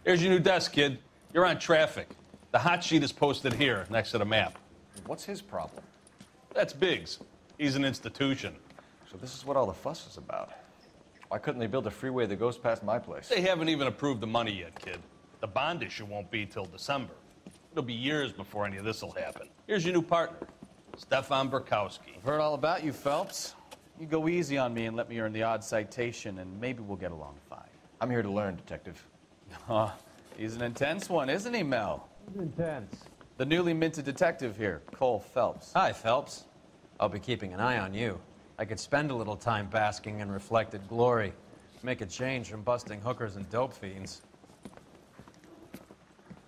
Here's your new desk, kid. You're on traffic. The hot sheet is posted here, next to the map. What's his problem? That's Biggs. He's an institution. So this is what all the fuss is about. Why couldn't they build a freeway that goes past my place? They haven't even approved the money yet, kid. The bond issue won't be till December. It'll be years before any of this will happen. Here's your new partner, Stefan Burkowski. I've heard all about you, Phelps. You go easy on me and let me earn the odd citation, and maybe we'll get along fine. I'm here to learn, Detective. He's an intense one, isn't he, Mel? He's intense. The newly minted detective here, Cole Phelps. Hi, Phelps. I'll be keeping an eye on you. I could spend a little time basking in reflected glory. Make a change from busting hookers and dope fiends.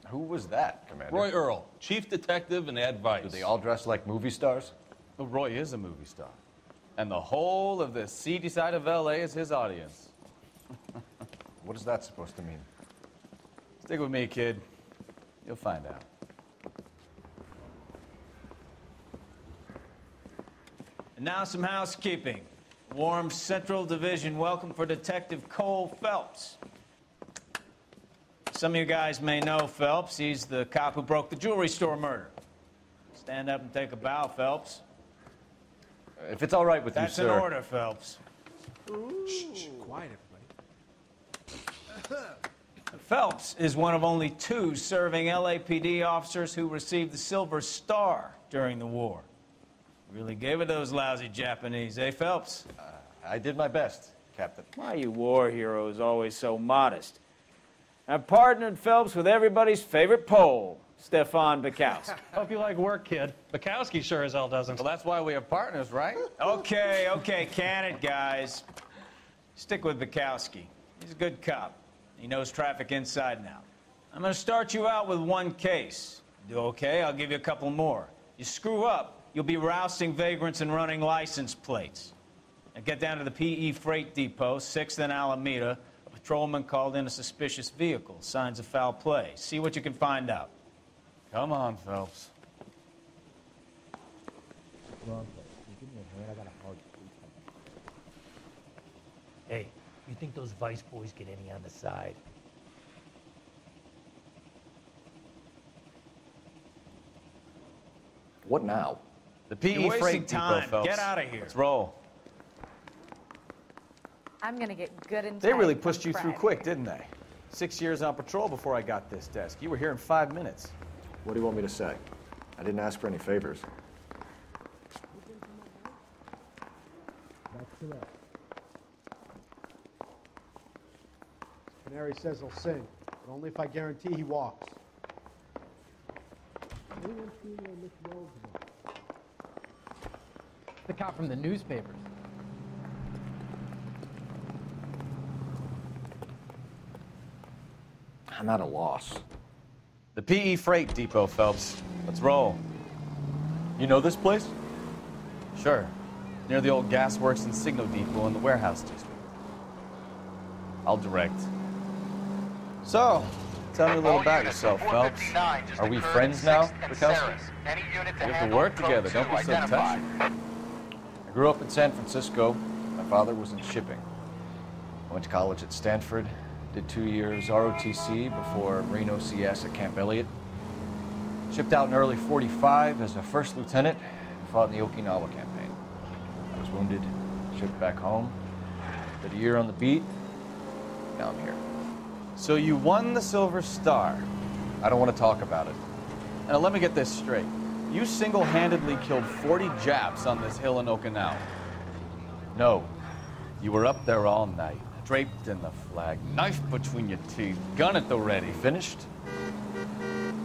Who was that, Commander? Roy Earl, chief detective and advice. Do they all dress like movie stars? Well, Roy is a movie star. And the whole of the seedy side of L.A. is his audience. What is that supposed to mean? Stick with me, kid. You'll find out. And now some housekeeping. Warm Central Division welcome for Detective Cole Phelps. Some of you guys may know Phelps. He's the cop who broke the jewelry store murder. Stand up and take a bow, Phelps. If it's all right with That's you, sir. in order, Phelps. Shh, quiet, everybody. Phelps is one of only 2 serving LAPD officers who received the Silver Star during the war. Really gave it those lousy Japanese, eh, Phelps? I did my best, Captain. Why are you war heroes always so modest? I've partnered Phelps with everybody's favorite Pole, Stefan Burkowski. Hope you like work, kid. Bukowski sure as hell doesn't. Well, that's why we have partners, right? Okay, can it, guys. Stick with Burkowski. He's a good cop. He knows traffic inside and out. I'm going to start you out with 1 case. Do okay? I'll give you a couple more. You screw up, you'll be rousting vagrants and running license plates. Now get down to the PE Freight Depot, 6th and Alameda. A patrolman called in a suspicious vehicle. Signs of foul play. See what you can find out. Come on, Phelps. Hey, you think those Vice boys get any on the side? What now? The PE You're wasting Freight time. Depot, Phelps. Get out of here. Let's roll. I'm gonna get good and They tight really from pushed you through Friday. quick, didn't they? 6 years on patrol before I got this desk. You were here in 5 minutes. What do you want me to say? I didn't ask for any favors. That's correct. Canary says he'll sing, but only if I guarantee he walks. The cop from the newspapers. I'm at a loss. The PE Freight Depot, Phelps. Let's roll. You know this place? Sure. Near the old gasworks and signal depot in the warehouse district. I'll direct. So, tell me a little about yourself, Phelps. Are we friends now, Burkowski? We have to work together. Don't be so touchy. I grew up in San Francisco. My father was in shipping. I went to college at Stanford, did 2 years ROTC before Marine OCS at Camp Elliott. Shipped out in early '45 as a first lieutenant and fought in the Okinawa campaign. I was wounded, shipped back home, did a year on the beat. Now I'm here. So you won the Silver Star. I don't want to talk about it. Now let me get this straight. You single-handedly killed 40 Japs on this hill in Okinawa. No. You were up there all night, draped in the flag, knife between your teeth, gun at the ready. Finished?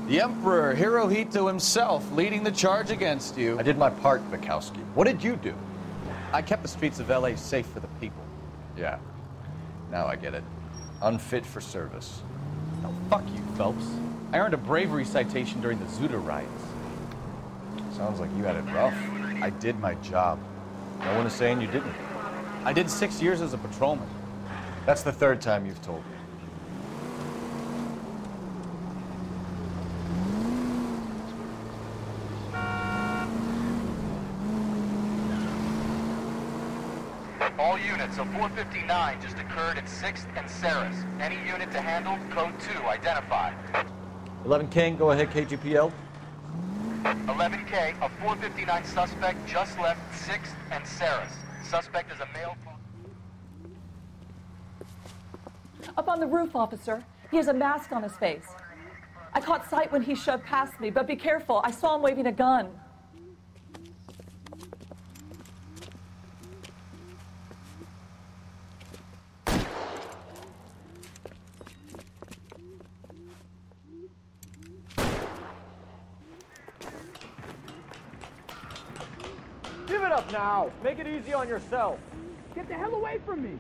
The Emperor Hirohito himself leading the charge against you. I did my part, Bukowski. What did you do? I kept the streets of LA safe for the people. Yeah. Now I get it. Unfit for service. No, fuck you, Phelps. I earned a bravery citation during the Zuda riots. Sounds like you had it rough. I did my job. No one is saying you didn't. I did 6 years as a patrolman. That's the 3rd time you've told me. All units, a 459 just occurred at 6th and Saris. Any unit to handle, code 2, identify. 11 King, go ahead, KGPL. 11K, a 459 suspect just left 6th and Saris. Suspect is a male. Up on the roof, officer. He has a mask on his face. I caught sight when he shoved past me, but be careful. I saw him waving a gun. Give it up now. Make it easy on yourself. Get the hell away from me!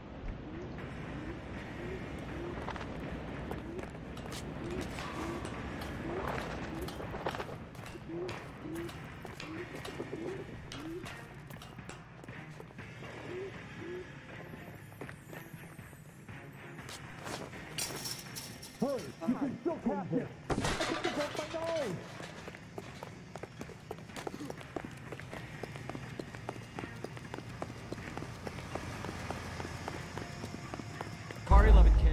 Hurry, you can still catch him. I think you broke my nose. Car 11K.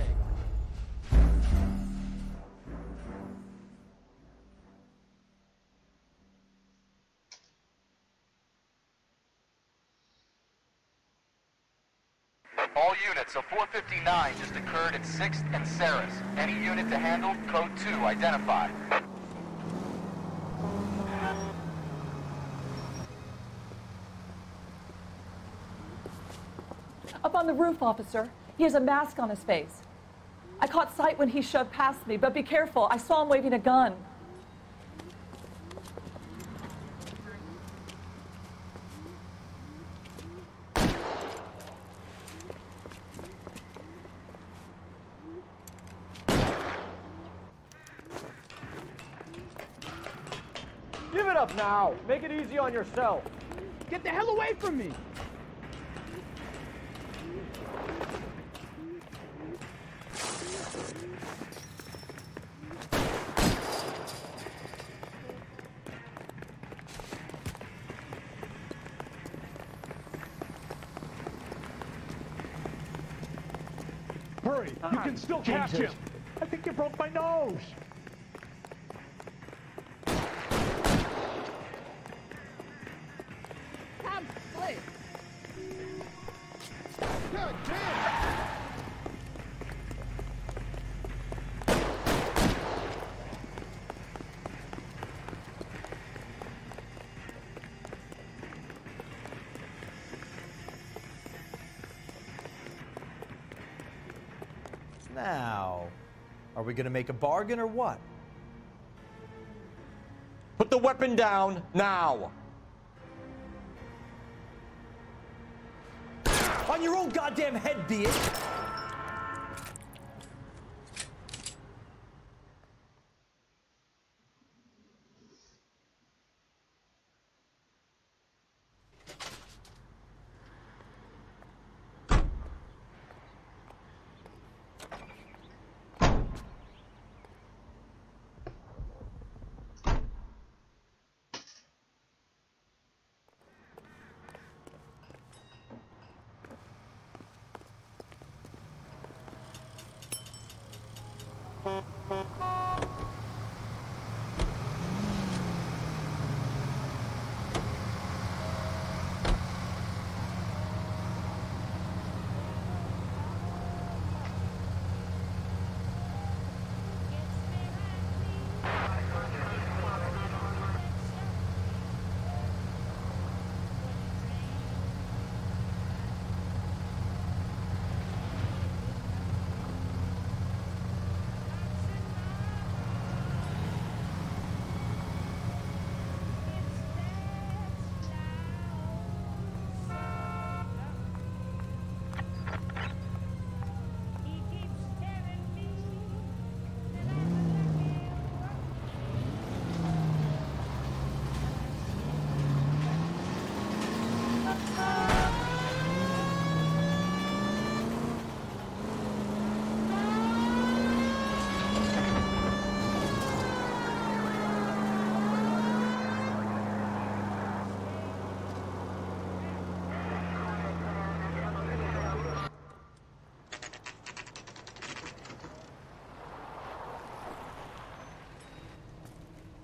All units, a 459 just occurred at 6th and Saris. Any unit to handle, code 2, identify. Up on the roof, officer. He has a mask on his face. I caught sight when he shoved past me, but be careful. I saw him waving a gun. Give it up now. Make it easy on yourself. Get the hell away from me! Hurry, you can still catch him. I think you broke my nose. Tom, please. God damn! Now, are we going to make a bargain or what? Put the weapon down now. On your own goddamn head, be it!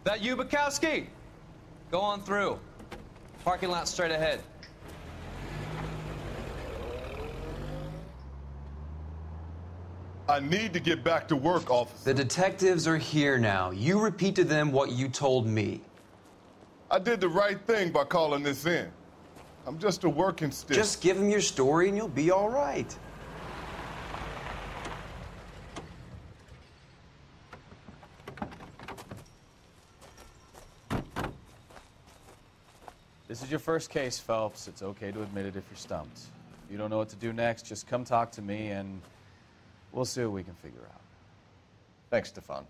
That you, Bukowski? Go on through. Parking lot straight ahead. I need to get back to work, officer. The detectives are here now. You repeat to them what you told me. I did the right thing by calling this in. I'm just a working stick. Just give them your story and you'll be all right. This is your first case, Phelps. It's okay to admit it if you're stumped. If you don't know what to do next, just come talk to me and we'll see what we can figure out. Thanks, Stefan.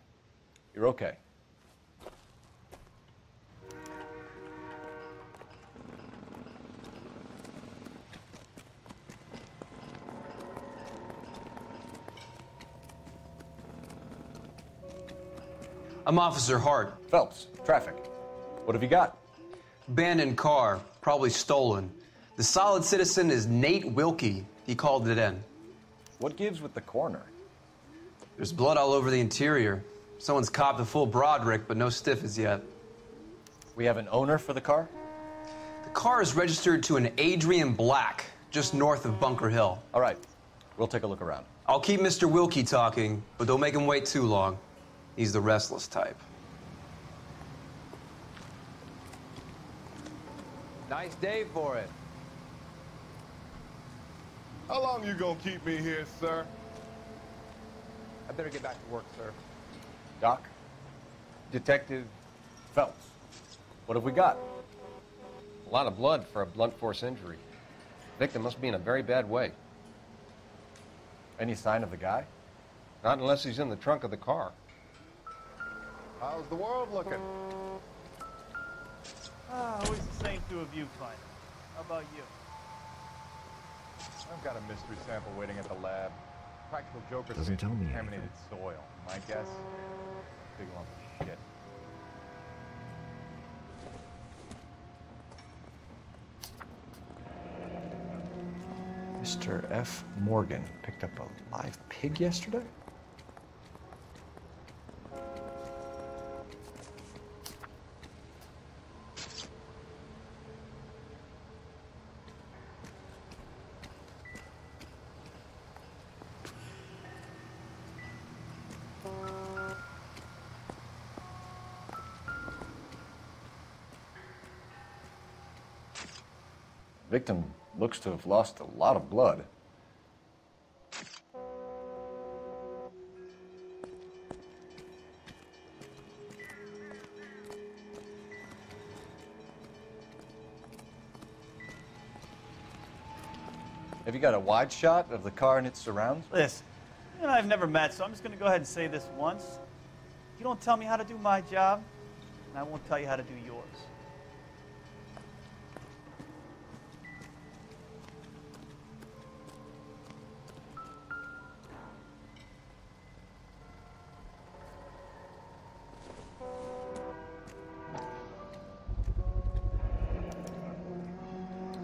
You're okay. I'm Officer Hart. Phelps, traffic. What have you got? Abandoned car, probably stolen. The solid citizen is Nate Wilkie. He called it in. What gives with the coroner? There's blood all over the interior. Someone's copped a full Broderick, but no stiff as yet. We have an owner for the car? The car is registered to an Adrian Black, just north of Bunker Hill. All right, we'll take a look around. I'll keep Mr. Wilkie talking, but don't make him wait too long. He's the restless type. Nice day for it. How long you gonna keep me here, sir? I better get back to work, sir. Doc? Detective Phelps. What have we got? A lot of blood for a blunt force injury. Victim must be in a very bad way. Any sign of the guy? Not unless he's in the trunk of the car. How's the world looking? Always the same through a viewfinder. How about you? I've got a mystery sample waiting at the lab. Practical Joker Doesn't tell me contaminated soil. My guess, big lump of shit. Mr. F. Morgan picked up a live pig yesterday? Victim looks to have lost a lot of blood. Have you got a wide shot of the car and its surrounds? Listen, you and I have never met, so I'm just going to go ahead and say this once. You don't tell me how to do my job, and I won't tell you how to do yours.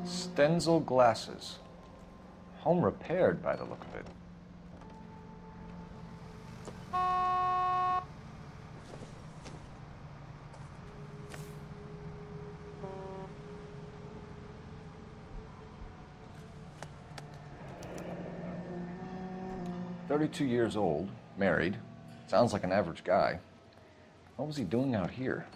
Stenzel glasses. Home repaired by the look of it. "32 years old, married. Sounds like an average guy. What was he doing out here?"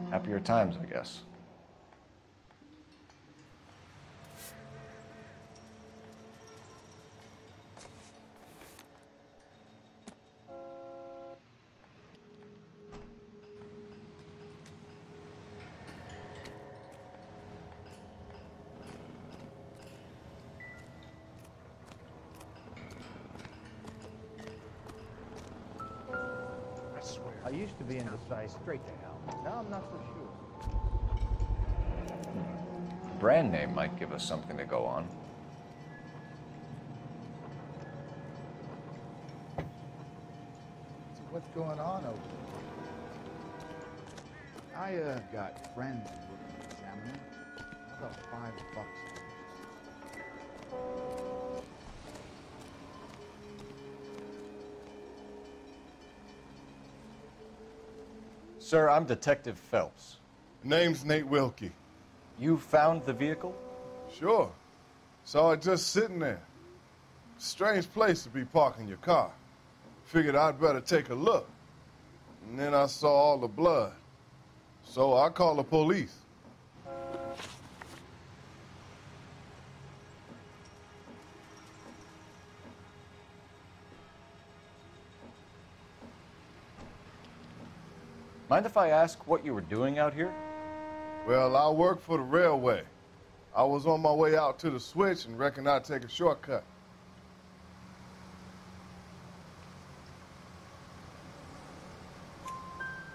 Happier times, I guess. I swear. I used to be indecisive. Straight to hell. Now I'm not so sure. Brand name might give us something to go on. So what's going on over there? I got friends looking to examine it. How about $5? Sir, I'm Detective Phelps. Name's Nate Wilkie. You found the vehicle? Sure. Saw it just sitting there. Strange place to be parking your car. Figured I'd better take a look. And then I saw all the blood. So I called the police. Mind if I ask what you were doing out here? Well, I work for the railway. I was on my way out to the switch and reckoned I'd take a shortcut.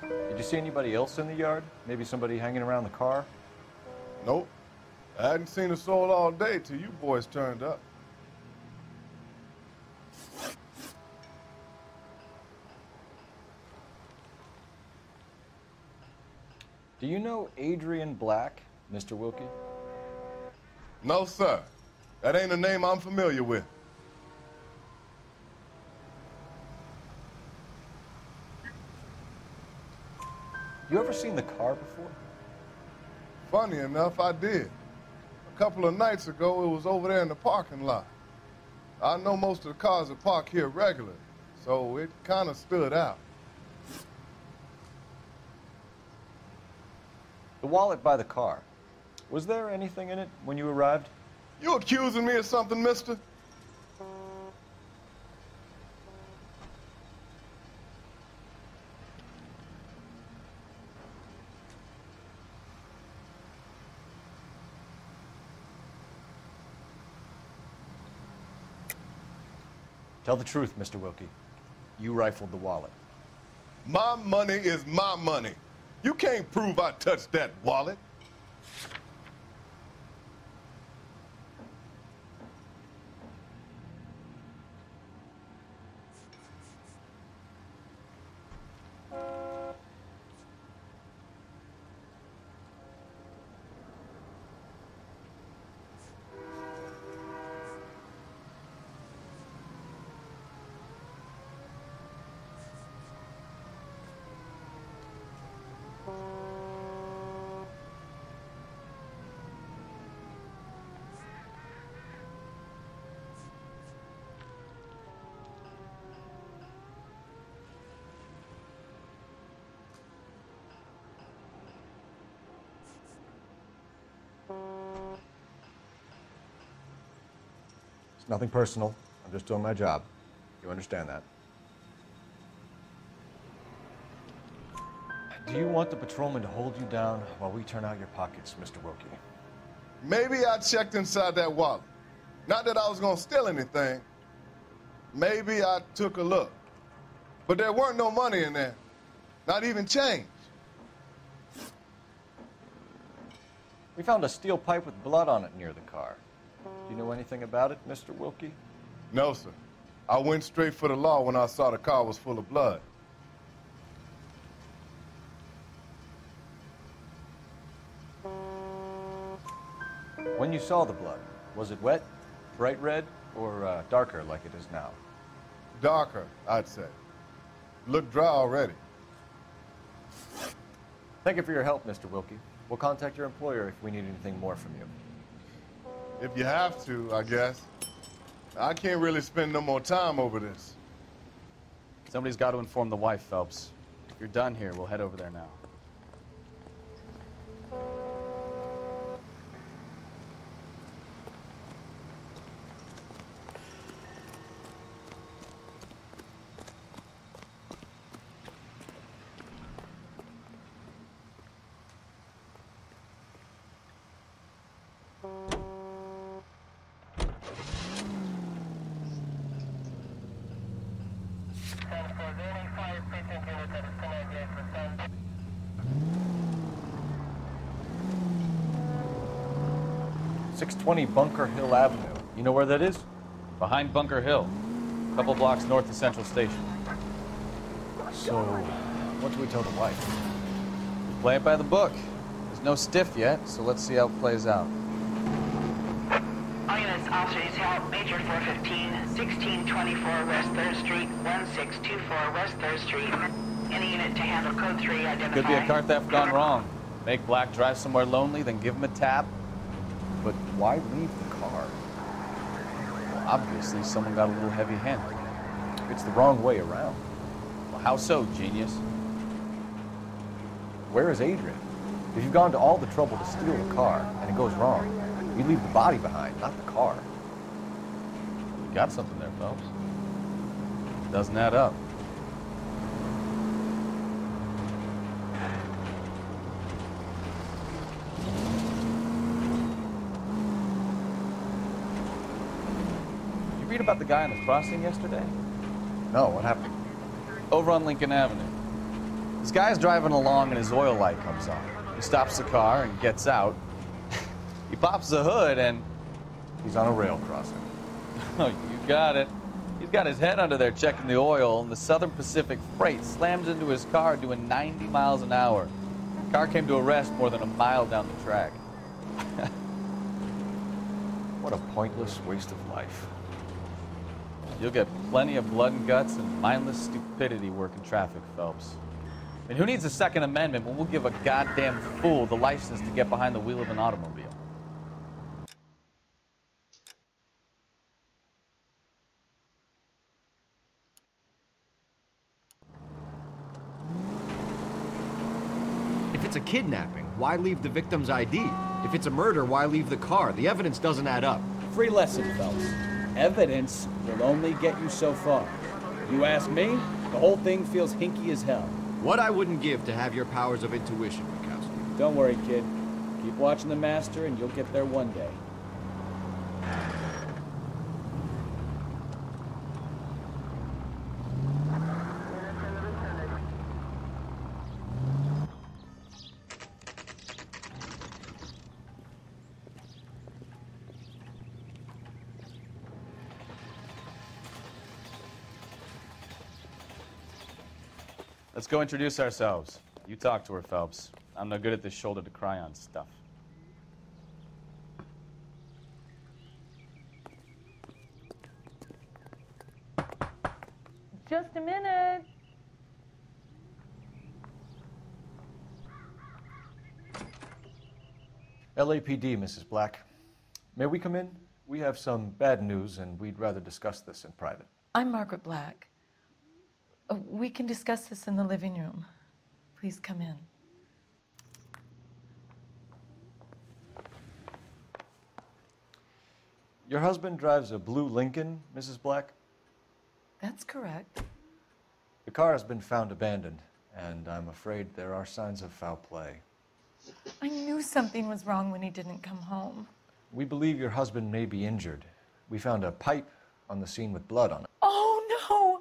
Did you see anybody else in the yard? Maybe somebody hanging around the car? Nope. I hadn't seen a soul all day till you boys turned up. Do you know Adrian Black, Mr. Wilkie? No, sir. That ain't a name I'm familiar with. You ever seen the car before? Funny enough, I did. A couple of nights ago, it was over there in the parking lot. I know most of the cars are parked here regularly, so it kind of stood out. The wallet by the car. Was there anything in it when you arrived? You accusing me of something, mister? Tell the truth, Mr. Wilkie. You rifled the wallet. My money is my money. You can't prove I touched that wallet. It's nothing personal. I'm just doing my job. You understand that? Do you want the patrolman to hold you down while we turn out your pockets, Mr. Wilkie? Maybe I checked inside that wallet. Not that I was gonna steal anything. Maybe I took a look. But there weren't no money in there. Not even change. We found a steel pipe with blood on it near the car. Do you know anything about it, Mr. Wilkie? No, sir. I went straight for the law when I saw the car was full of blood. When you saw the blood, was it wet, bright red, or darker like it is now? Darker, I'd say. Looked dry already. Thank you for your help, Mr. Wilkie. We'll contact your employer if we need anything more from you. If you have to, I guess. I can't really spend no more time over this. Somebody's got to inform the wife, Phelps. If you're done here, we'll head over there now. .620 Bunker Hill Avenue. You know where that is? Behind Bunker Hill, a couple blocks north of Central Station. So, what do we tell the wife? We play it by the book. There's no stiff yet, so let's see how it plays out. All units, Officers help Major 415, 1624 West 3rd Street, 1624 West 3rd Street. Any unit to handle code 3, identify. Could be a car theft gone wrong. Make Black drive somewhere lonely, then give him a tap. But why leave the car? Well, obviously, someone got a little heavy-handed. It's the wrong way around. Well, how so, genius? Where is Adrian? If you've gone to all the trouble to steal the car and it goes wrong, you leave the body behind, not the car. You got something there, Phelps. Doesn't add up. You read about the guy on the crossing yesterday? No, what happened? Over on Lincoln Avenue. This guy's driving along and his oil light comes on. He stops the car and gets out. He pops the hood and... He's on a rail crossing. Oh, you got it. He's got his head under there checking the oil, and the Southern Pacific Freight slams into his car doing 90 miles an hour. The car came to a rest more than a mile down the track. What a pointless waste of life. You'll get plenty of blood and guts and mindless stupidity working traffic, Phelps. And who needs a Second Amendment when we'll give a goddamn fool the license to get behind the wheel of an automobile? If it's a kidnapping, why leave the victim's ID? If it's a murder, why leave the car? The evidence doesn't add up. Free lesson, Phelps. Evidence will only get you so far. You ask me, the whole thing feels hinky as hell. What I wouldn't give to have your powers of intuition, Mikowski. Don't worry, kid. Keep watching the master and you'll get there one day. Let's go introduce ourselves. You talk to her, Phelps. I'm no good at this shoulder to cry on stuff. Just a minute. LAPD, Mrs. Black. May we come in? We have some bad news, and we'd rather discuss this in private. I'm Margaret Black. We can discuss this in the living room. Please come in. Your husband drives a blue Lincoln, Mrs. Black? That's correct. The car has been found abandoned, and I'm afraid there are signs of foul play. I knew something was wrong when he didn't come home. We believe your husband may be injured. We found a pipe on the scene with blood on it. Oh, no!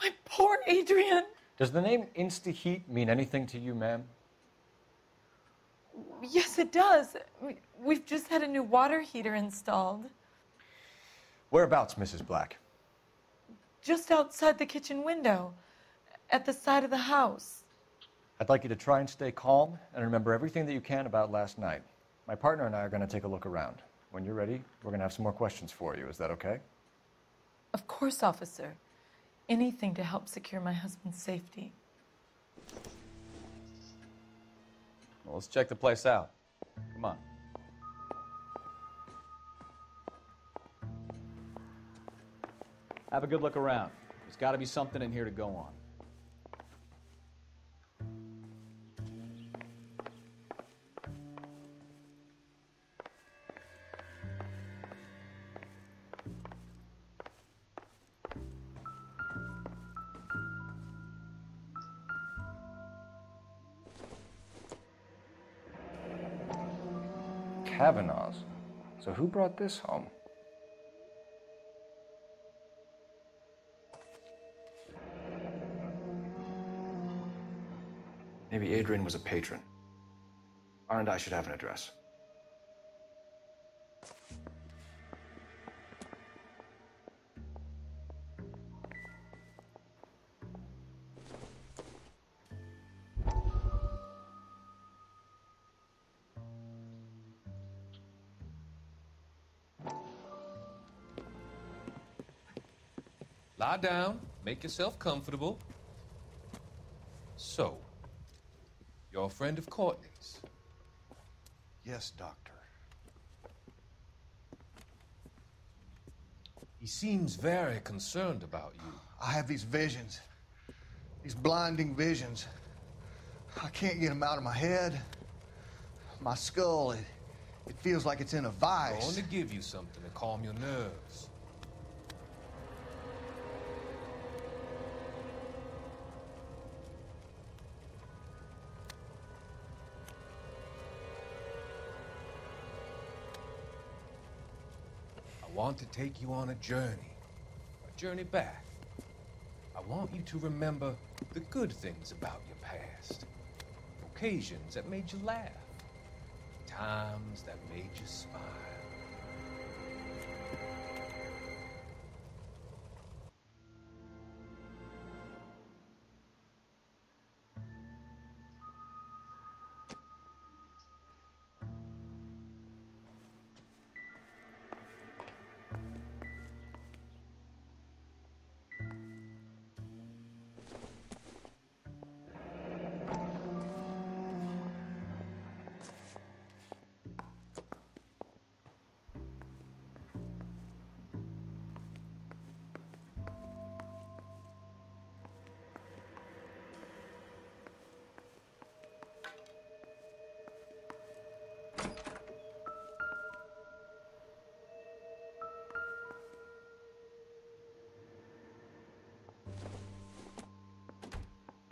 My poor Adrian! Does the name Insta-Heat mean anything to you, ma'am? Yes, it does. We've just had a new water heater installed. Whereabouts, Mrs. Black? Just outside the kitchen window, at the side of the house. I'd like you to try and stay calm and remember everything that you can about last night. My partner and I are going to take a look around. When you're ready, we're going to have some more questions for you. Is that okay? Of course, officer. Anything to help secure my husband's safety. Well, let's check the place out. Come on. Have a good look around. There's got to be something in here to go on. Kavanaugh's. So who brought this home? Maybe Adrian was a patron. R&I should have an address. Lie down, make yourself comfortable. So, you're a friend of Courtney's? Yes, Doctor. He seems very concerned about you. I have these visions. These blinding visions. I can't get them out of my head. My skull, it feels like it's in a vice. I'm going to give you something to calm your nerves. I want to take you on a journey back. I want you to remember the good things about your past, occasions that made you laugh, times that made you smile.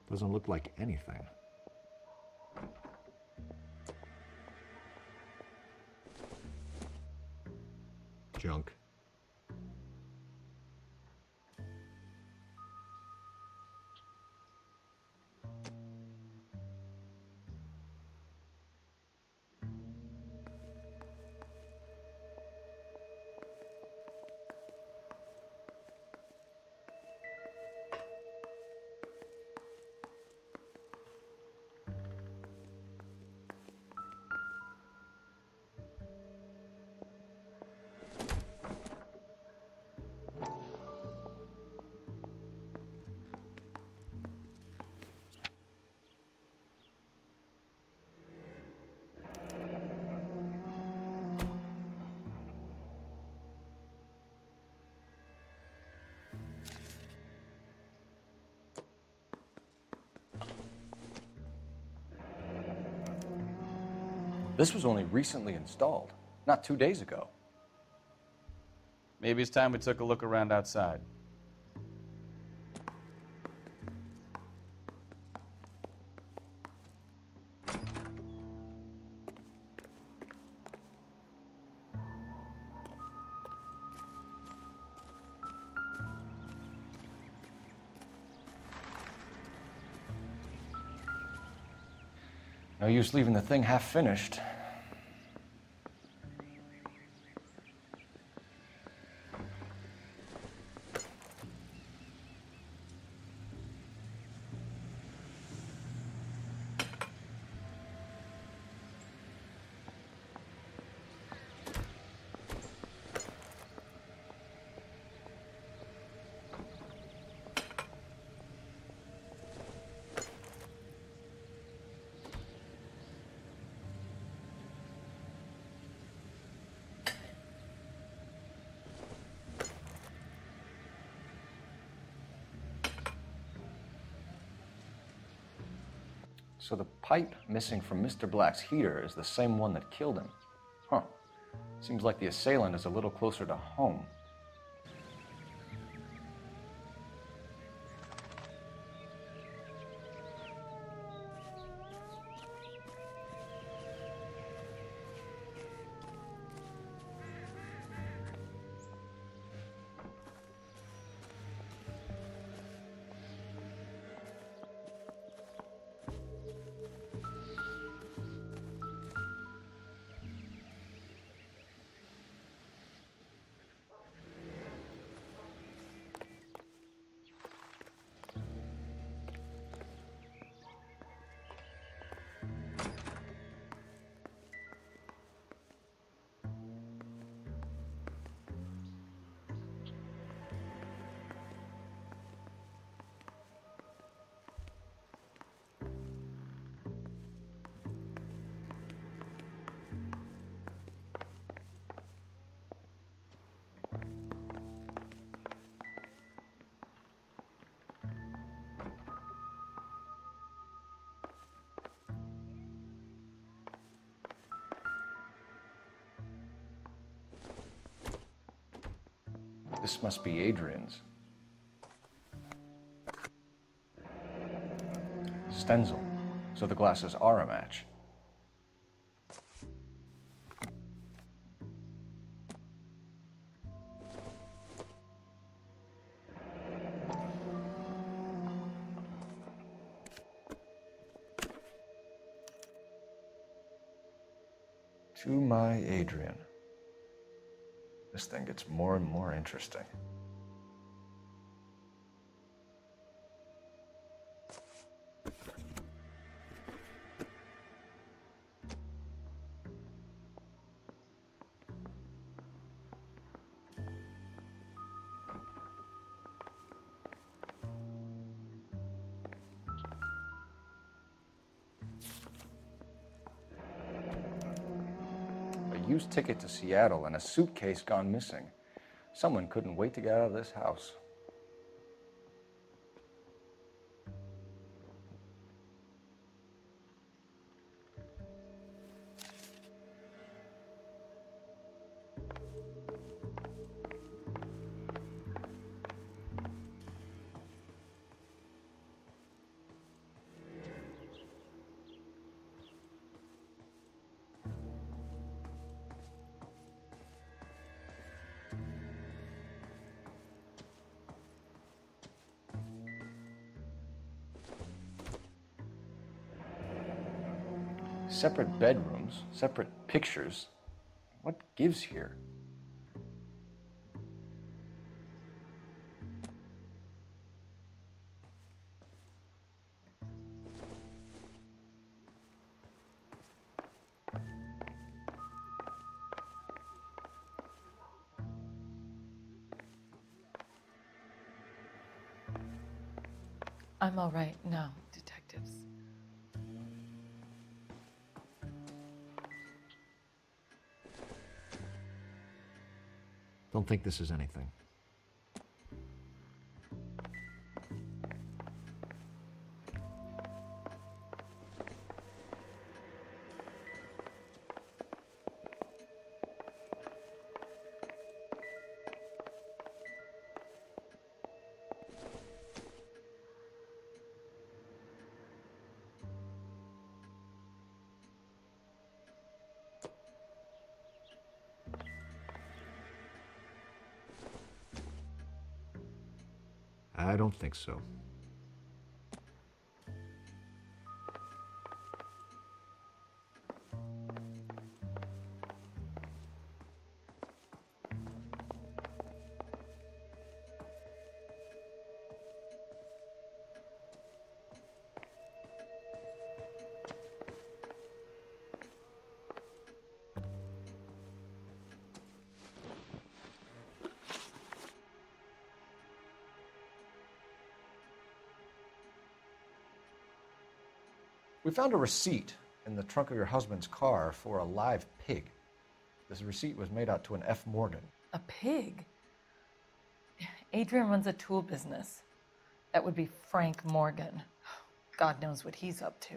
Doesn't look like anything. Junk. This was only recently installed, not 2 days ago. Maybe it's time we took a look around outside. No use leaving the thing half finished. So the pipe missing from Mr. Black's heater is the same one that killed him. Huh. Seems like the assailant is a little closer to home. This must be Adrian's. Stenzel. So the glasses are a match. To my Adrian. This thing gets more and more interesting. A used ticket to Seattle and a suitcase gone missing. Someone couldn't wait to get out of this house. Separate bedrooms, separate pictures. What gives here? I'm all right now, detectives. Don't think this is anything. I don't think so. We found a receipt in the trunk of your husband's car for a live pig. This receipt was made out to an F. Morgan. A pig? Adrian runs a tool business. That would be Frank Morgan. God knows what he's up to.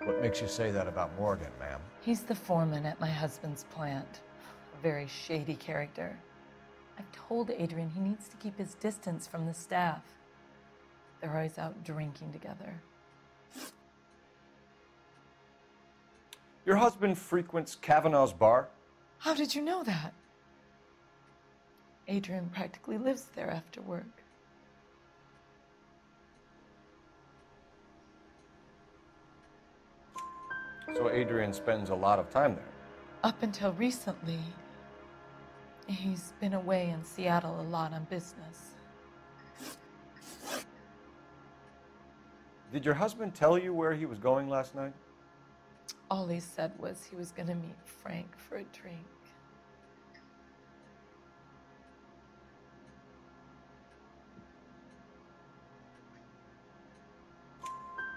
What makes you say that about Morgan, ma'am? He's the foreman at my husband's plant. A very shady character. I've told Adrian he needs to keep his distance from the staff. They're always out drinking together. Your husband frequents Kavanaugh's bar? How did you know that? Adrian practically lives there after work. So Adrian spends a lot of time there? Up until recently, he's been away in Seattle a lot on business. Did your husband tell you where he was going last night? All he said was he was going to meet Frank for a drink.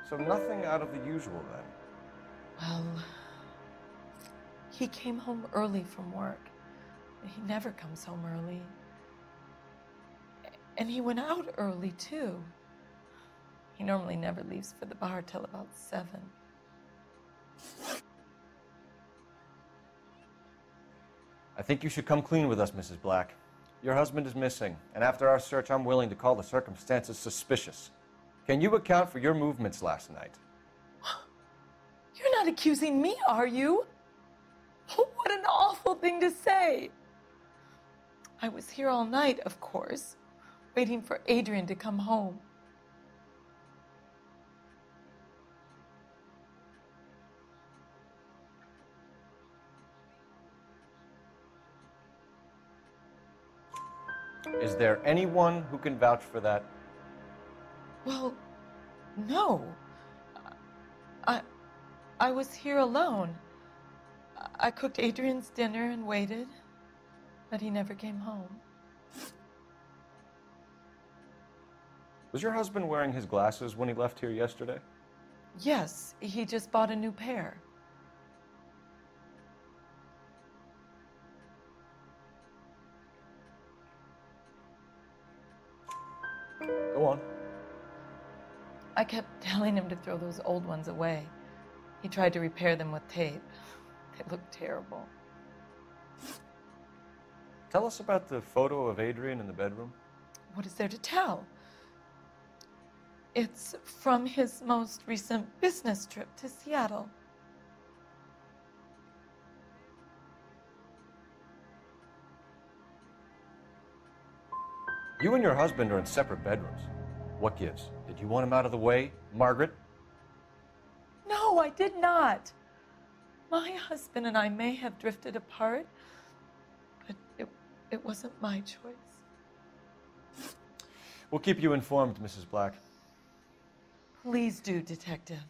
So nothing out of the usual then? Well, he came home early from work. He never comes home early. And he went out early, too. He normally never leaves for the bar till about 7. I think you should come clean with us, Mrs. Black. Your husband is missing, and after our search, I'm willing to call the circumstances suspicious. Can you account for your movements last night? You're not accusing me, are you? What an awful thing to say. I was here all night, of course, waiting for Adrian to come home. Is there anyone who can vouch for that? Well, no. I was here alone. I cooked Adrian's dinner and waited, but he never came home. Was your husband wearing his glasses when he left here yesterday? Yes, he just bought a new pair. Go on. I kept telling him to throw those old ones away. He tried to repair them with tape. They looked terrible. Tell us about the photo of Adrian in the bedroom. What is there to tell? It's from his most recent business trip to Seattle. You and your husband are in separate bedrooms. What gives? Did you want him out of the way, Margaret? No, I did not. My husband and I may have drifted apart, but it wasn't my choice. We'll keep you informed, Mrs. Black. Please do, Detective.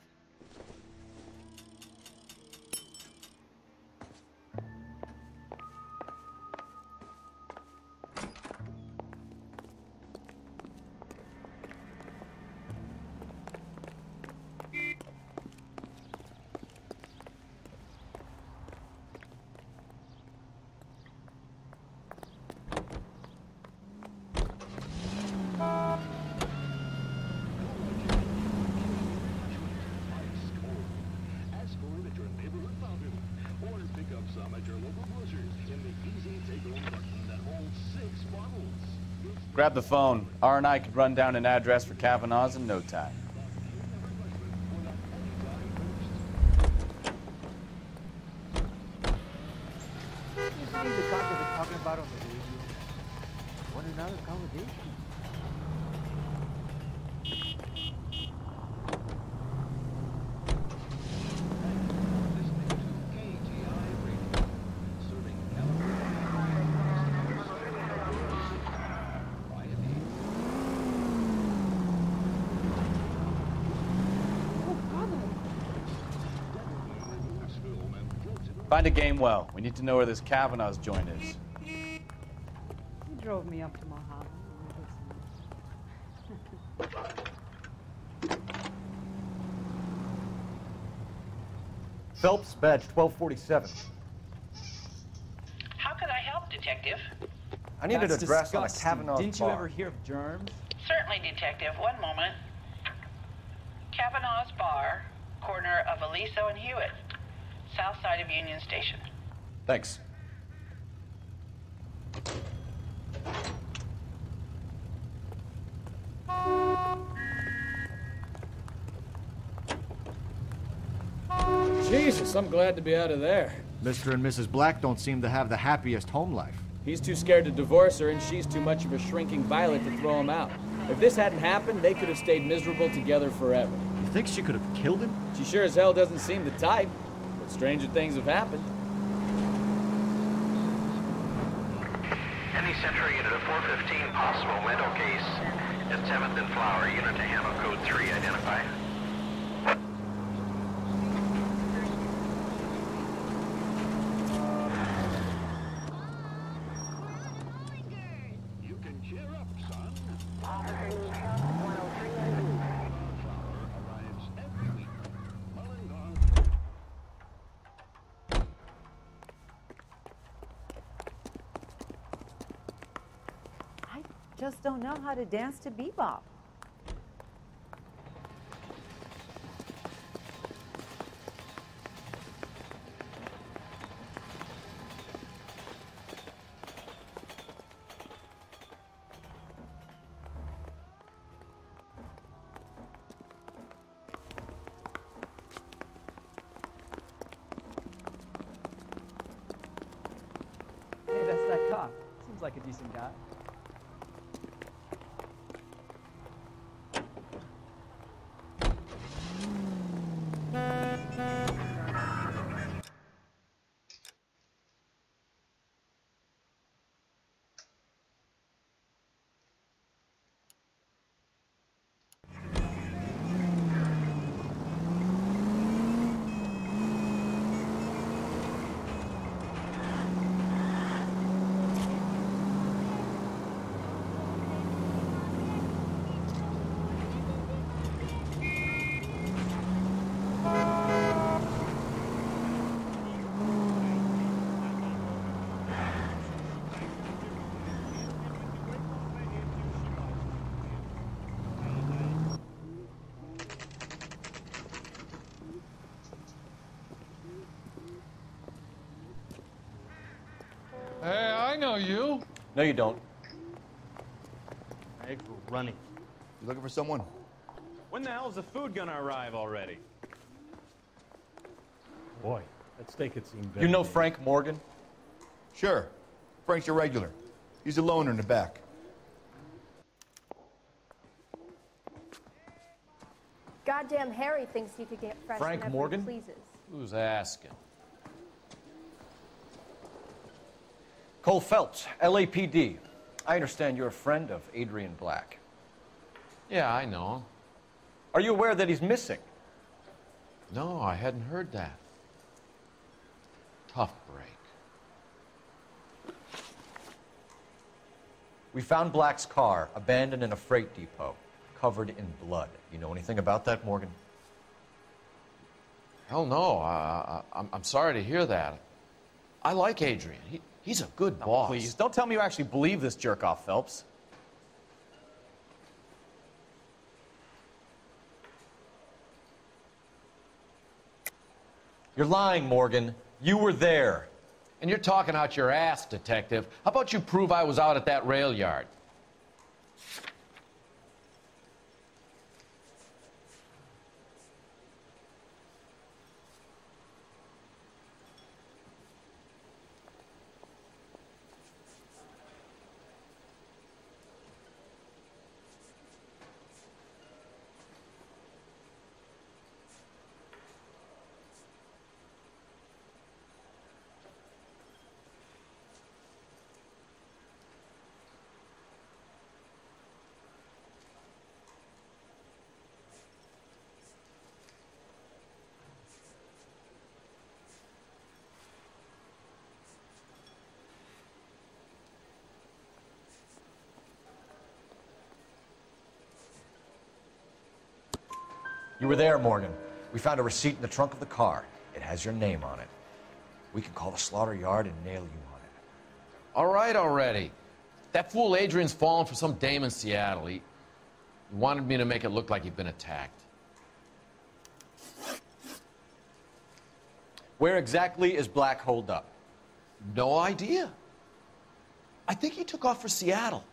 Grab the phone. R&I could run down an address for Kavanaugh's in no time. You see the guy they've been talking about on the radio? What another accommodation? Find a game well. We need to know where this Kavanaugh's joint is. He drove me up to Mojave. Phelps, badge 1247. How could I help, Detective? I need an address on a Kavanaugh's Didn't you bar. ever hear of germs? Certainly, Detective. One moment. Kavanaugh's Bar, corner of Aliso and Hewitt, south side of Union Station. Thanks. Jesus, I'm glad to be out of there. Mr. and Mrs. Black don't seem to have the happiest home life. He's too scared to divorce her, and she's too much of a shrinking violet to throw him out. If this hadn't happened, they could have stayed miserable together forever. You think she could have killed him? She sure as hell doesn't seem the type, but stranger things have happened. Any Central unit of 415, possible mental case at 7th and Flower, unit to handle code 3, identify. You can cheer up, son. Arrives every week. Mullen gone. I just don't know how to dance to bebop. Seems like a decent guy. Hey, I know you. No, you don't. Eggs were running. You looking for someone? When the hell's the food gonna arrive already? Boy, that steak had seemed You know Frank Morgan? Sure. Frank's a regular. He's a loner in the back. Goddamn Harry thinks he could get fresh Frank whenever Morgan? he pleases. Who's asking? Cole Phelps, LAPD. I understand you're a friend of Adrian Black. Yeah, I know him. Are you aware that he's missing? No, I hadn't heard that. Tough break. We found Black's car abandoned in a freight depot, covered in blood. You know anything about that, Morgan? Hell no. I'm sorry to hear that. I like Adrian. He's a good boss. Please, don't tell me you actually believe this jerk-off, Phelps. You're lying, Morgan. You were there. And you're talking out your ass, detective. How about you prove I was out at that rail yard? You were there, Morgan. We found a receipt in the trunk of the car. It has your name on it. We can call the slaughter yard and nail you on it. All right already. That fool Adrian's fallen for some dame in Seattle. He wanted me to make it look like he'd been attacked. Where exactly is Black holed up? No idea. I think he took off for Seattle.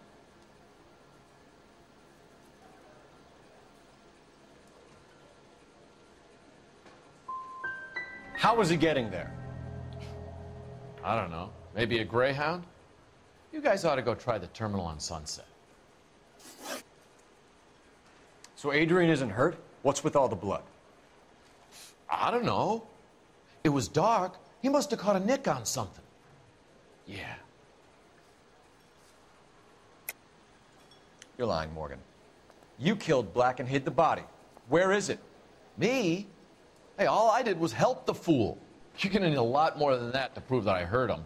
How was he getting there? I don't know. Maybe a Greyhound? You guys ought to go try the terminal on Sunset. So Adrian isn't hurt? What's with all the blood? I don't know. It was dark. He must have caught a nick on something. Yeah. You're lying, Morgan. You killed Black and hid the body. Where is it? Me? Hey, all I did was help the fool. You're gonna need a lot more than that to prove that I hurt him.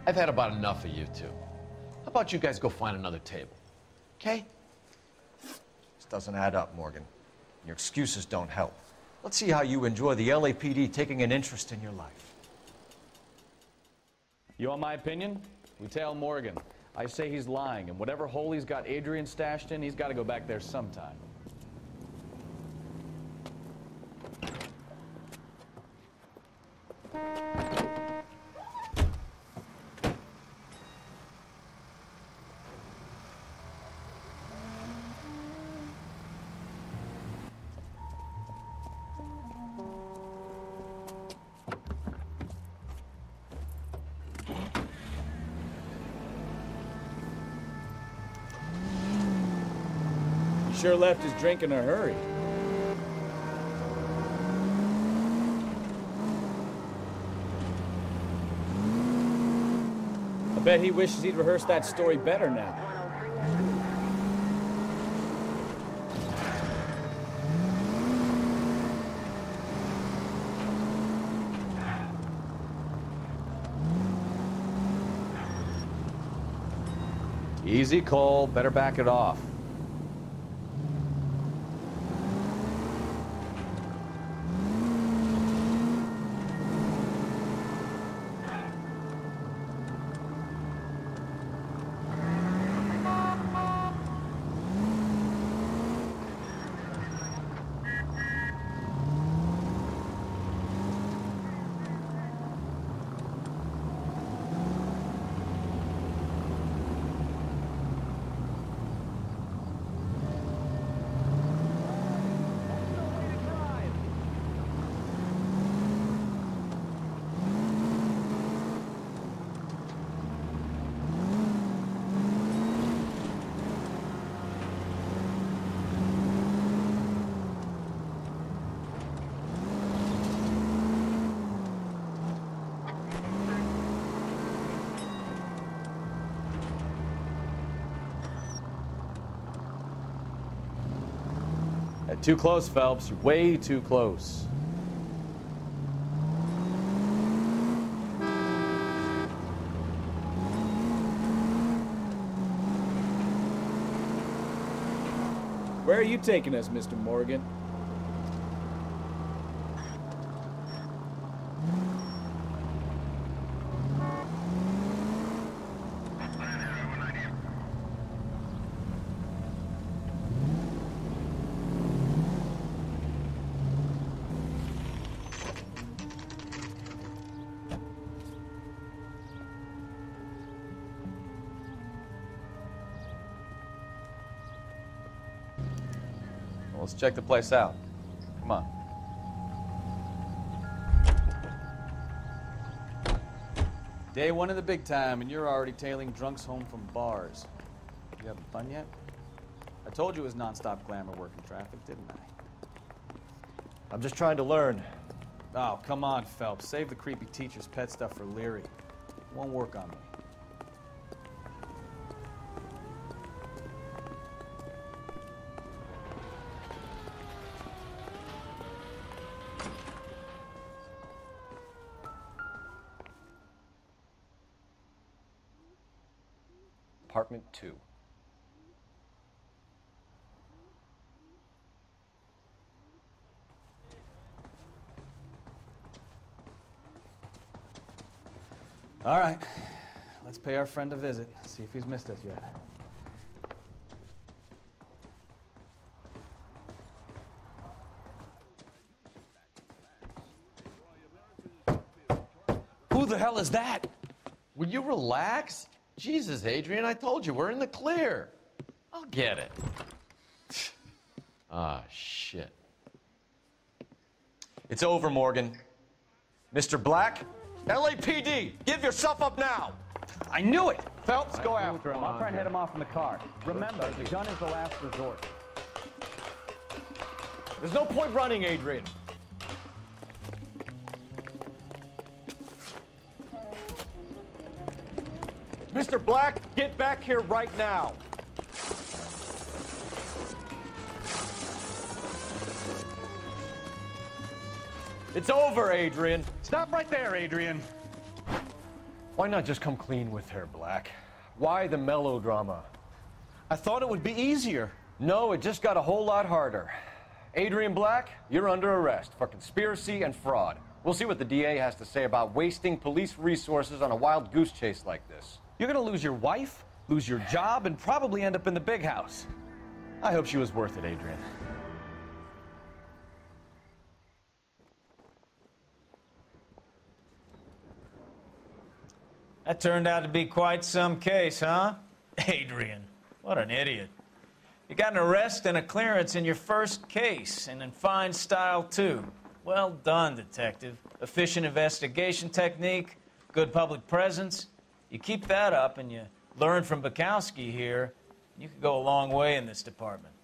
I've had about enough of you two. How about you guys go find another table? Okay? This doesn't add up, Morgan. Your excuses don't help. Let's see how you enjoy the LAPD taking an interest in your life. You want my opinion? We tail Morgan. I say he's lying, and whatever hole he's got Adrian stashed in, he's got to go back there sometime. sure left his drink in a hurry. I bet he wishes he'd rehearsed that story better now. Easy, Cole. Better back it off. Too close, Phelps. You're way too close. Where are you taking us, Mr. Morgan? Let's check the place out. Come on. Day one of the big time, and you're already tailing drunks home from bars. You having fun yet? I told you it was non-stop glamour working traffic, didn't I? I'm just trying to learn. Oh, come on, Phelps. Save the creepy teacher's pet stuff for Leary. It won't work on me. Apartment 2. All right. Let's pay our friend a visit. See if he's missed us yet. Who the hell is that? Will you relax? Jesus, Adrian, I told you, we're in the clear. I'll get it. Ah, shit. It's over, Morgan. Mr. Black, LAPD, give yourself up now. I knew it. Phelps, go after him. I'll try and head him off in the car. Remember, the gun is the last resort. There's no point running, Adrian. Mr. Black, get back here right now. It's over, Adrian. Stop right there, Adrian. Why not just come clean with her, Black? Why the melodrama? I thought it would be easier. No, it just got a whole lot harder. Adrian Black, you're under arrest for conspiracy and fraud. We'll see what the DA has to say about wasting police resources on a wild goose chase like this. You're gonna lose your wife, lose your job, and probably end up in the big house. I hope she was worth it, Adrian. That turned out to be quite some case, huh? Adrian, what an idiot. You got an arrest and a clearance in your first case, and in fine style, too. Well done, detective. Efficient investigation technique, good public presence. You keep that up and you learn from Bukowski here, you could go a long way in this department.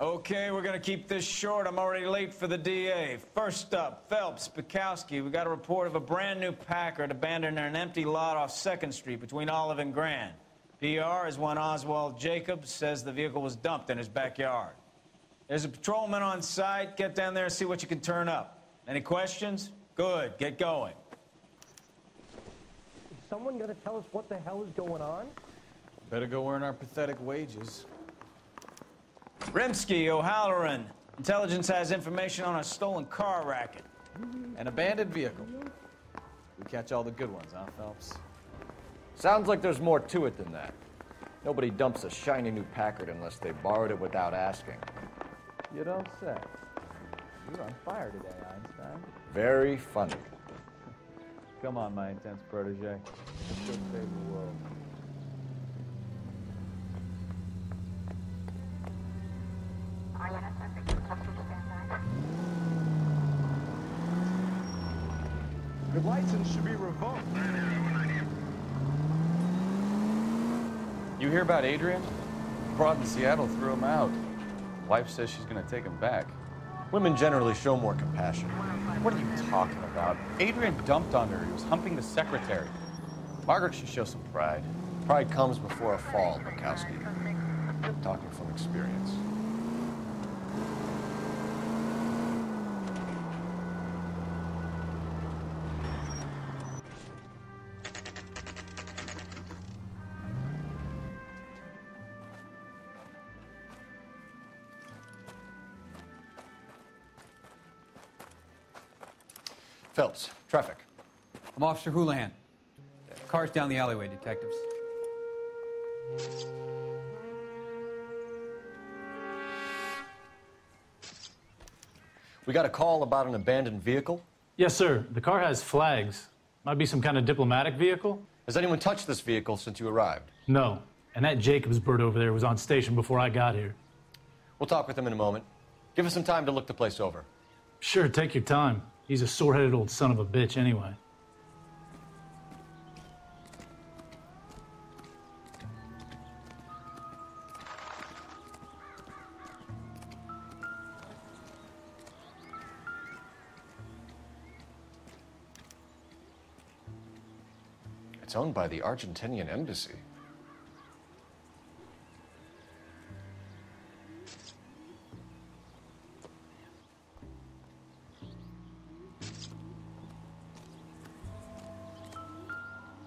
Okay, we're gonna keep this short. I'm already late for the DA. First up, Phelps, Bukowski. We got a report of a brand new Packard abandoned in an empty lot off 2nd Street between Olive and Grand. PR is one Oswald Jacobs says the vehicle was dumped in his backyard. There's a patrolman on site. Get down there and see what you can turn up. Any questions? Good, get going. Is someone gonna tell us what the hell is going on? Better go earn our pathetic wages. Rimsky, O'Halloran. Intelligence has information on a stolen car racket. An abandoned vehicle. We catch all the good ones, huh, Phelps? Sounds like there's more to it than that. Nobody dumps a shiny new Packard unless they borrowed it without asking. You don't say. You're on fire today, Einstein. Very funny. Come on, my intense protege. Let's go save the world. Your license should be revoked. You hear about Adrian? Broad in Seattle threw him out. Wife says she's gonna take him back. Women generally show more compassion. What are you talking about? Adrian dumped on her. He was humping the secretary. Margaret should show some pride. Pride comes before a fall, Bukowski. Talking from experience. Phelps, traffic. I'm Officer Houlihan. Car's down the alleyway, detectives. We got a call about an abandoned vehicle. Yes, sir. The car has flags. Might be some kind of diplomatic vehicle. Has anyone touched this vehicle since you arrived? No. And that Jacobs bird over there was on station before I got here. We'll talk with him in a moment. Give us some time to look the place over. Sure, take your time. He's a sore-headed old son of a bitch anyway. It's owned by the Argentinian embassy.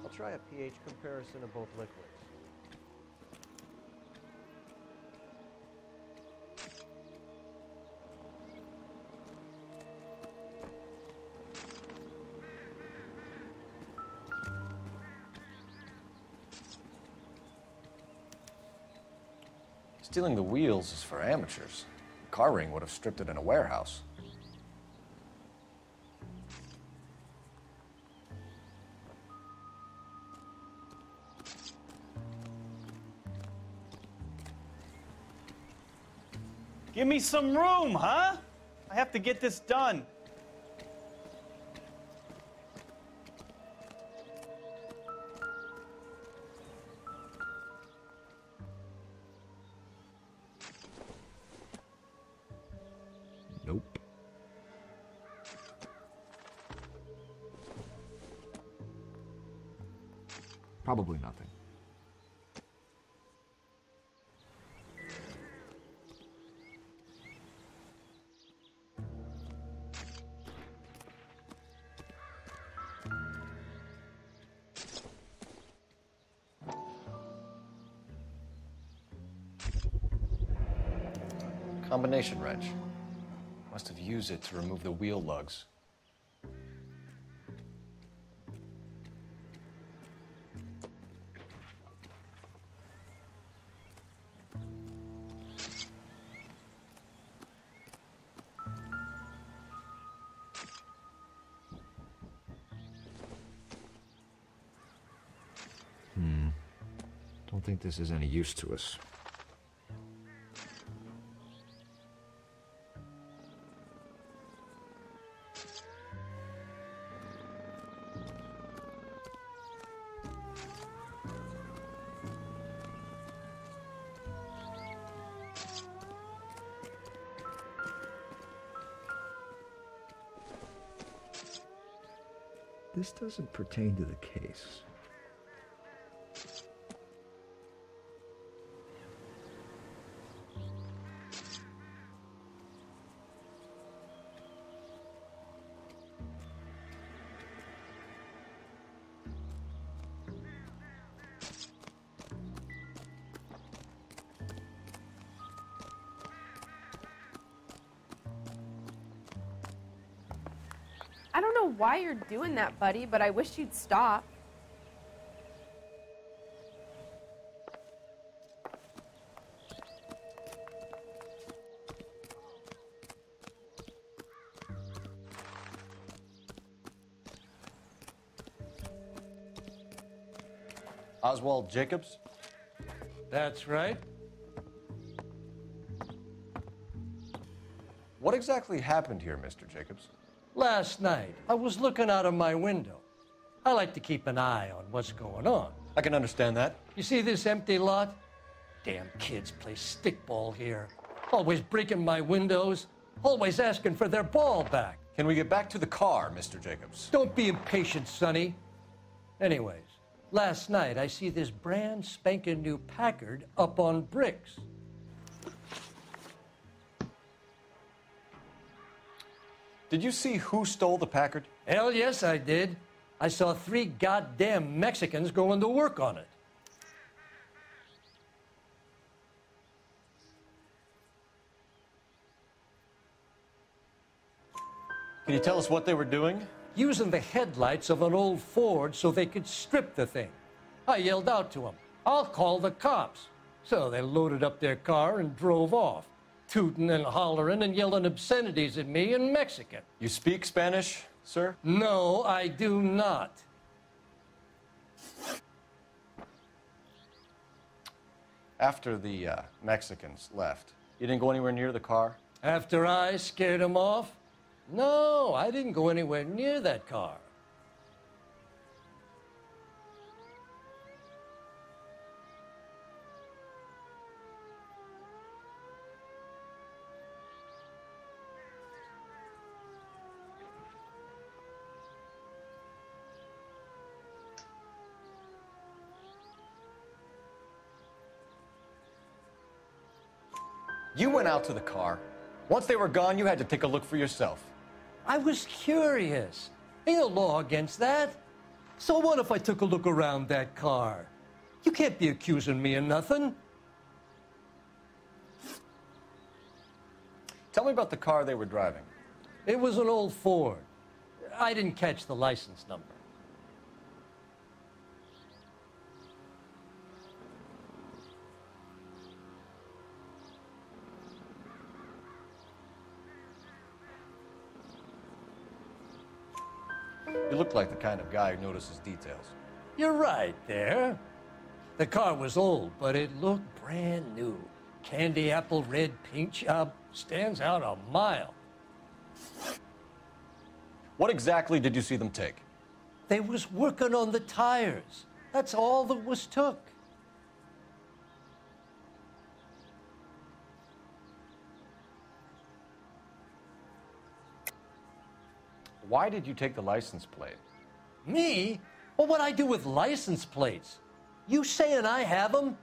I'll try a pH comparison of both liquids. Stealing the wheels is for amateurs. The car ring would have stripped it in a warehouse. Give me some room, huh? I have to get this done. Nope. Probably nothing. Combination wrench. Must have used it to remove the wheel lugs. Don't think this is any use to us. This doesn't pertain to the case. I don't know why you're doing that, buddy, but I wish you'd stop. Oswald Jacobs? That's right. What exactly happened here, Mr. Jacobs? Last night, I was looking out of my window. I like to keep an eye on what's going on. I can understand that. You see this empty lot? Damn kids play stickball here. Always breaking my windows, always asking for their ball back. Can we get back to the car, Mr. Jacobs? Don't be impatient, Sonny. Anyways, last night I see this brand spanking new Packard up on bricks. Did you see who stole the Packard? Hell yes, I did. I saw 3 goddamn Mexicans going to work on it. Can you tell us what they were doing? Using the headlights of an old Ford so they could strip the thing. I yelled out to them, "I'll call the cops." So they loaded up their car and drove off, tooting and hollering and yelling obscenities at me in Mexican. You speak Spanish, sir? No, I do not. After the Mexicans left, you didn't go anywhere near the car? After I scared them off? No, I didn't go anywhere near that car. You went out to the car. Once they were gone, you had to take a look for yourself. I was curious. Ain't no law against that. So what if I took a look around that car? You can't be accusing me of nothing. Tell me about the car they were driving. It was an old Ford. I didn't catch the license number. You look like the kind of guy who notices details. You're right there. The car was old, but it looked brand new. Candy apple red paint job stands out a mile. What exactly did you see them take? They was working on the tires. That's all that was took. Why did you take the license plate? Me? Well, what'd I do with license plates? You saying I have them?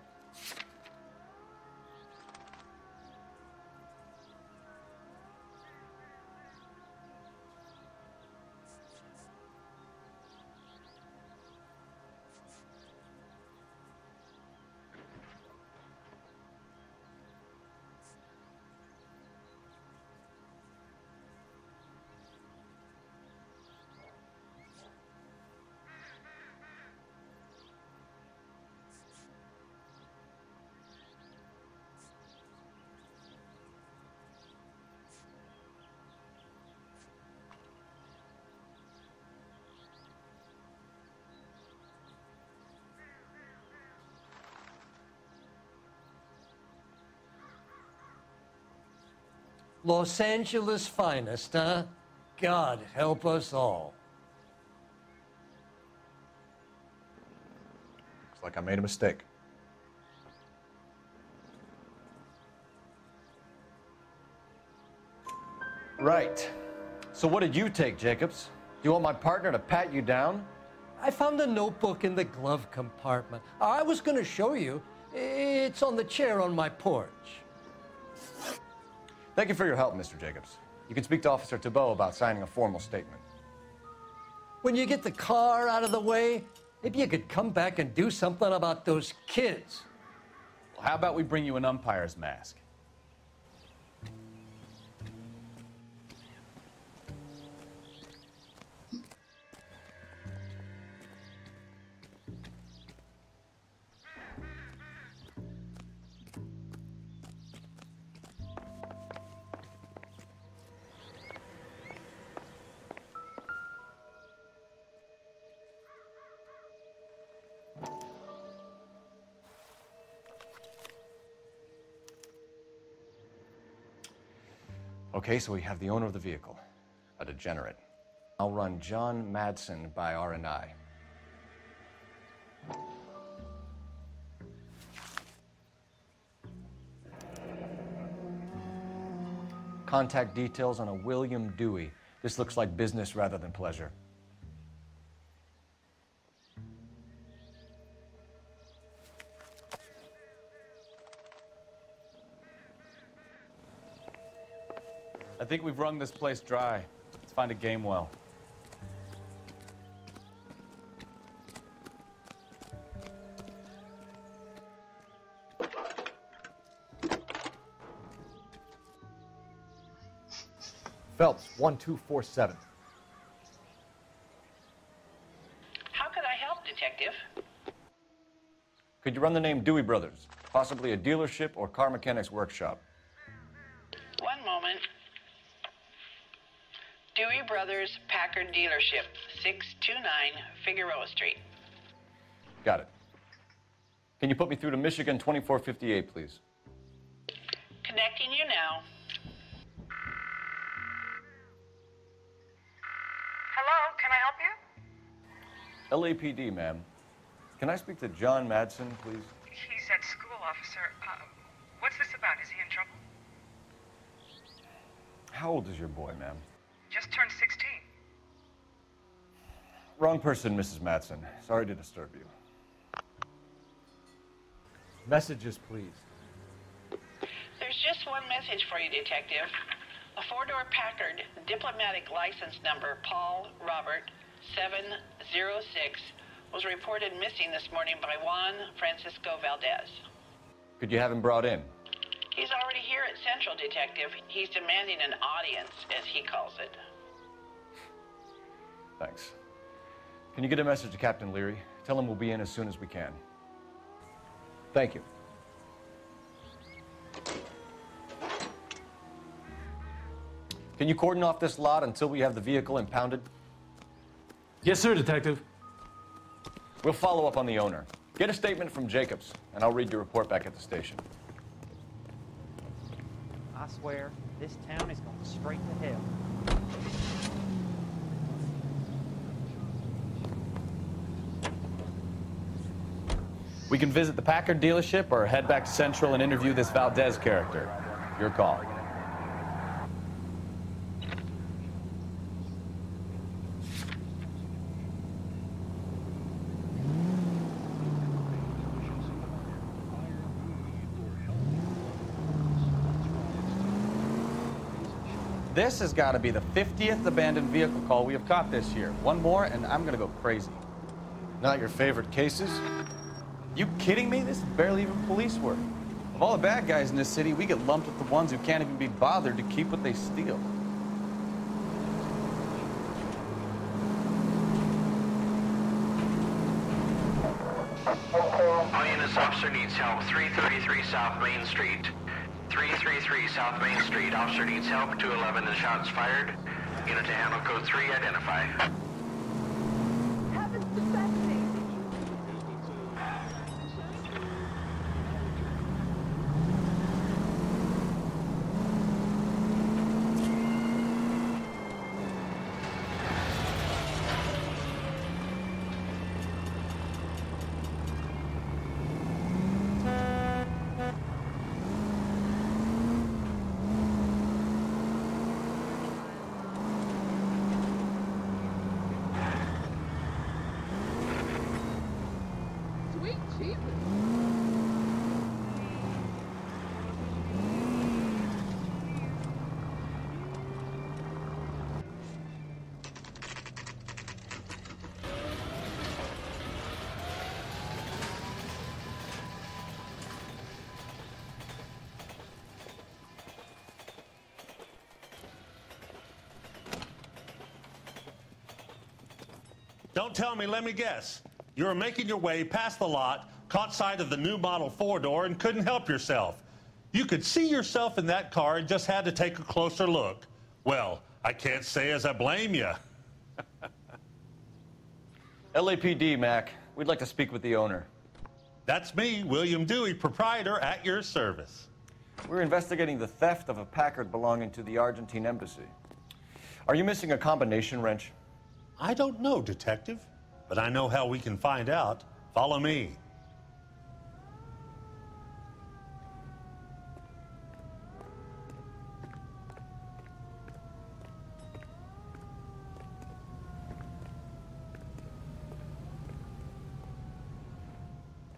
Los Angeles finest, huh? God help us all. Looks like I made a mistake. Right. So what did you take, Jacobs? You want my partner to pat you down? I found a notebook in the glove compartment. I was going to show you. It's on the chair on my porch. Thank you for your help, Mr. Jacobs. You can speak to Officer Thibault about signing a formal statement. When you get the car out of the way, maybe you could come back and do something about those kids. Well, how about we bring you an umpire's mask? Okay, so we have the owner of the vehicle, a degenerate. I'll run John Madsen by R&I. Contact details on a William Dewey. This looks like business rather than pleasure. I think we've wrung this place dry. Let's find a game well. Phelps, 1247. How could I help, Detective? Could you run the name Dewey Brothers? Possibly a dealership or car mechanics workshop. One moment. Dewey Brothers Packard Dealership, 629 Figueroa Street. Got it. Can you put me through to Michigan 2458, please? Connecting you now. Hello, can I help you? LAPD, ma'am. Can I speak to John Madsen, please? He's at school, officer. What's this about? Is he in trouble? How old is your boy, ma'am? Just turned 16. Wrong person, Mrs. Madsen. Sorry to disturb you. Messages, please. There's just one message for you, Detective. A four-door Packard diplomatic license number Paul Robert 706 was reported missing this morning by Juan Francisco Valdez. Could you have him brought in? He's already here at Central, Detective. He's demanding an audience, as he calls it. Thanks. Can you get a message to Captain Leary? Tell him we'll be in as soon as we can. Thank you. Can you cordon off this lot until we have the vehicle impounded? Yes, sir, Detective. We'll follow up on the owner. Get a statement from Jacobs, and I'll read your report back at the station. I swear, this town is going straight to hell. We can visit the Packard dealership or head back to Central and interview this Valdez character. Your call. This has got to be the 50th abandoned vehicle call we have caught this year. One more, and I'm going to go crazy. Not your favorite cases? You kidding me? This is barely even police work. Of all the bad guys in this city, we get lumped with the ones who can't even be bothered to keep what they steal. All units, officer needs help. 333 South Main Street. 333 South Main Street. Officer needs help. 211 and shots fired. Unit to handle code 3, identify. Heavens defend me! Don't tell me, let me guess. You were making your way past the lot, caught sight of the new model four-door, and couldn't help yourself. You could see yourself in that car and just had to take a closer look. Well, I can't say as I blame you. LAPD, Mac. We'd like to speak with the owner. That's me, William Dewey, proprietor, at your service. We're investigating the theft of a Packard belonging to the Argentine embassy. Are you missing a combination wrench? I don't know, Detective, but I know how we can find out. Follow me.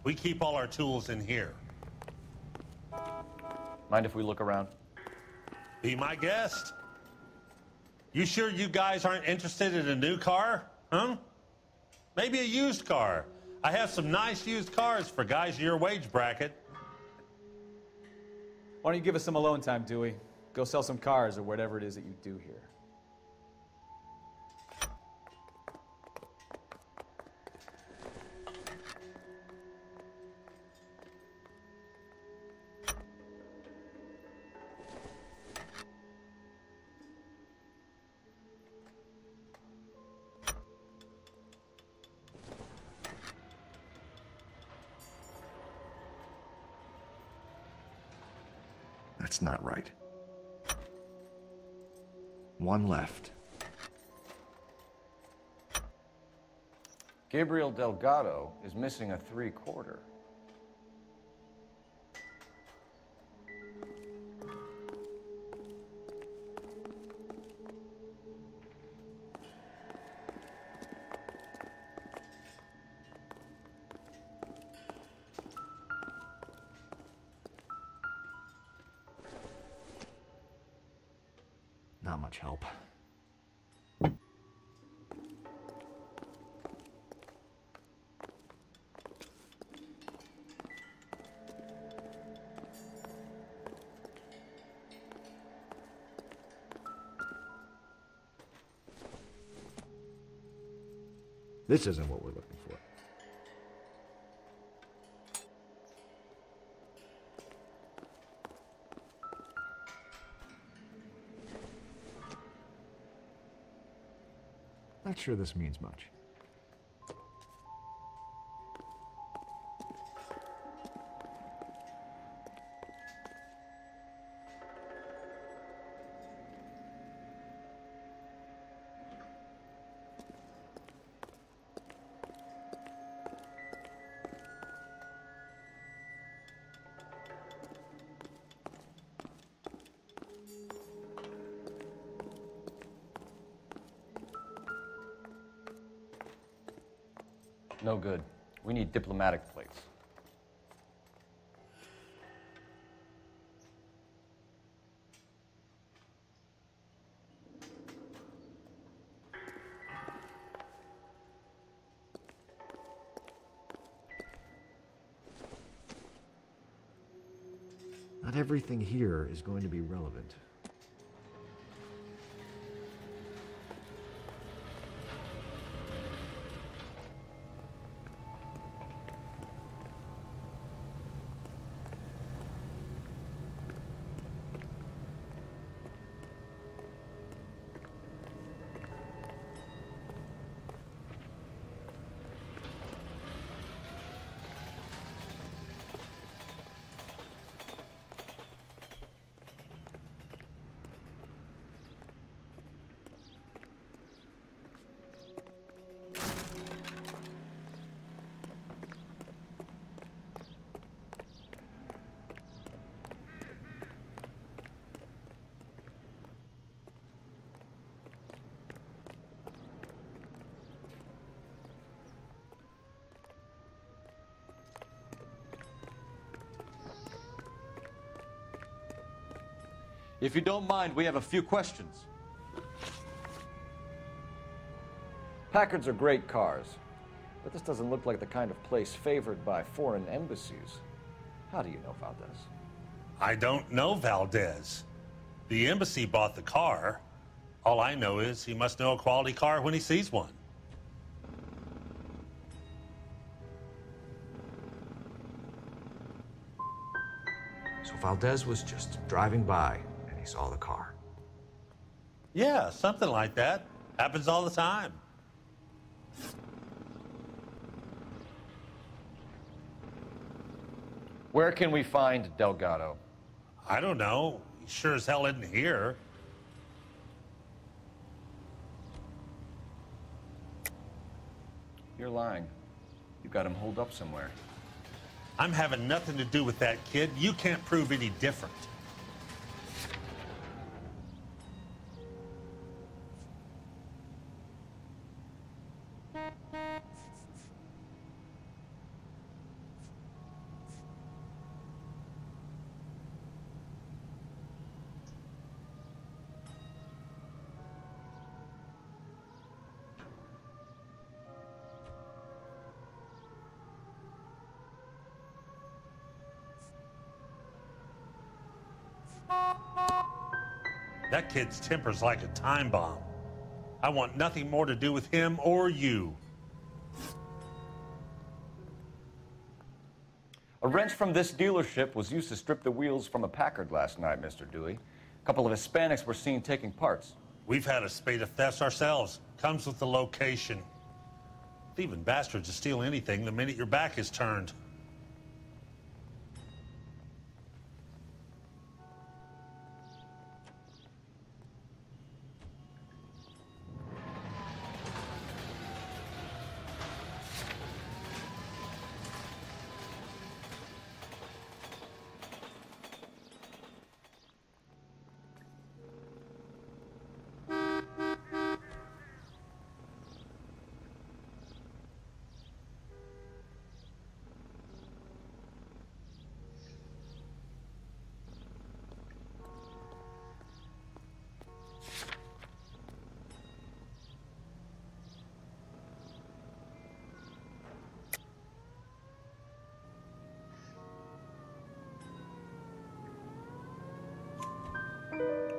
We keep all our tools in here. Mind if we look around? Be my guest. You sure you guys aren't interested in a new car? Huh? Maybe a used car. I have some nice used cars for guys in your wage bracket. Why don't you give us some alone time, Dewey? Go sell some cars or whatever it is that you do here. That's not right. One left. Gabriel Delgado is missing a 3/4. Not much help. This isn't what we're looking for. Not sure this means much. No good. We need diplomatic plates. Not everything here is going to be relevant. If you don't mind, we have a few questions. Packards are great cars, but this doesn't look like the kind of place favored by foreign embassies. How do you know Valdez? I don't know Valdez. The embassy bought the car. All I know is he must know a quality car when he sees one. Valdez was just driving by and he saw the car. Yeah, something like that. Happens all the time. Where can we find Delgado? I don't know. He sure as hell isn't here. You're lying. You got him holed up somewhere. I'm having nothing to do with that kid. You can't prove any different. That kid's temper's like a time bomb. I want nothing more to do with him or you. A wrench from this dealership was used to strip the wheels from a Packard last night, Mr. Dewey. A couple of Hispanics were seen taking parts. We've had a spate of thefts ourselves. Comes with the location. Thieving bastards to steal anything the minute your back is turned.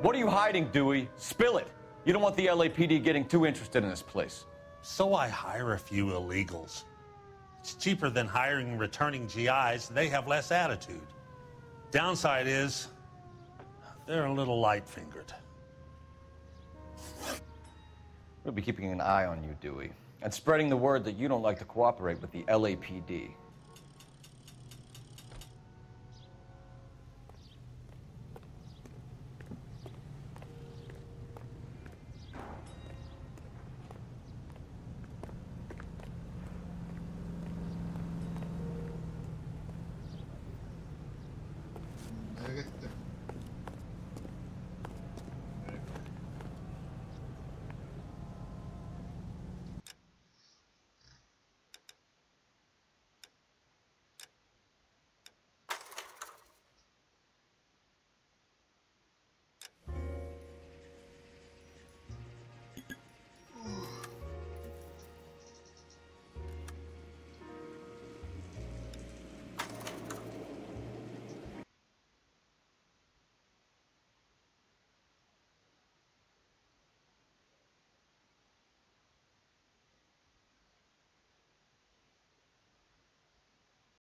What are you hiding, Dewey? Spill it. You don't want the LAPD getting too interested in this place. So I hire a few illegals. It's cheaper than hiring returning GIs. They have less attitude. Downside is, they're a little light-fingered. We'll be keeping an eye on you, Dewey, and spreading the word that you don't like to cooperate with the LAPD.